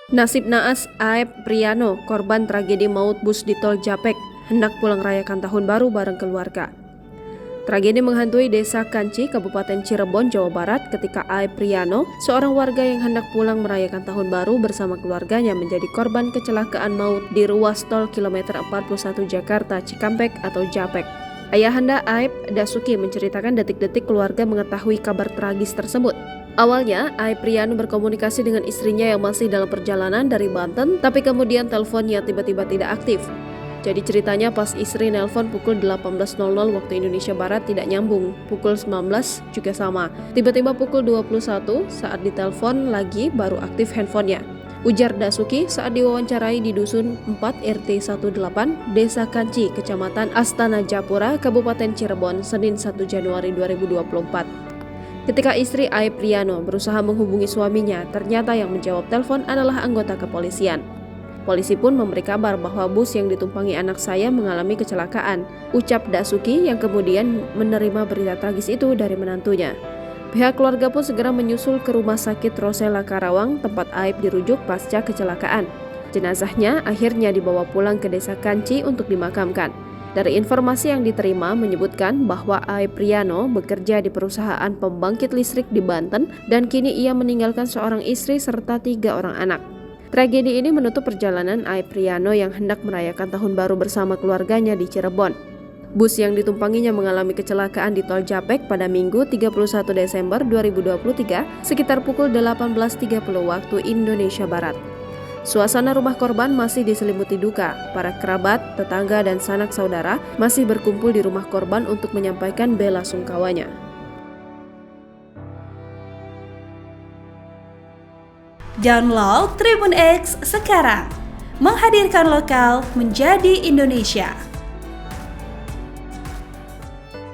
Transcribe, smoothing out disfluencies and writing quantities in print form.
Nasib naas Aep Priano, korban tragedi maut bus di tol Japek, hendak pulang rayakan tahun baru bareng keluarga. Tragedi menghantui desa Kanci, Kabupaten Cirebon, Jawa Barat ketika Aep Priano, seorang warga yang hendak pulang merayakan tahun baru bersama keluarganya menjadi korban kecelakaan maut di ruas tol kilometer 41 Jakarta Cikampek atau Japek. Ayahanda Aep, Dasuki, menceritakan detik-detik keluarga mengetahui kabar tragis tersebut. Awalnya, Aep Priano berkomunikasi dengan istrinya yang masih dalam perjalanan dari Banten, tapi kemudian teleponnya tiba-tiba tidak aktif. Jadi ceritanya pas istri nelpon pukul 18.00 waktu Indonesia Barat tidak nyambung, pukul 19 juga sama. Tiba-tiba pukul 21 saat ditelepon lagi baru aktif handphonenya. Ujar Dasuki saat diwawancarai di Dusun 4 RT 18, Desa Kanci, Kecamatan Astana Japura, Kabupaten Cirebon, Senin 1 Januari 2024. Ketika istri Aep Priano berusaha menghubungi suaminya, ternyata yang menjawab telepon adalah anggota kepolisian. Polisi pun memberi kabar bahwa bus yang ditumpangi anak saya mengalami kecelakaan, ucap Dasuki yang kemudian menerima berita tragis itu dari menantunya. Pihak keluarga pun segera menyusul ke Rumah Sakit Rosela Karawang tempat Aep dirujuk pasca kecelakaan. Jenazahnya akhirnya dibawa pulang ke Desa Kanci untuk dimakamkan. Dari informasi yang diterima menyebutkan bahwa Aep Priano bekerja di perusahaan pembangkit listrik di Banten dan kini ia meninggalkan seorang istri serta 3 orang anak. Tragedi ini menutup perjalanan Aep Priano yang hendak merayakan tahun baru bersama keluarganya di Cirebon. Bus yang ditumpanginya mengalami kecelakaan di tol Japek pada Minggu 31 Desember 2023 sekitar pukul 18.30 waktu Indonesia Barat. Suasana rumah korban masih diselimuti duka. Para kerabat, tetangga, dan sanak saudara masih berkumpul di rumah korban untuk menyampaikan bela sungkawanya. Download Tribun X sekarang, menghadirkan lokal menjadi Indonesia.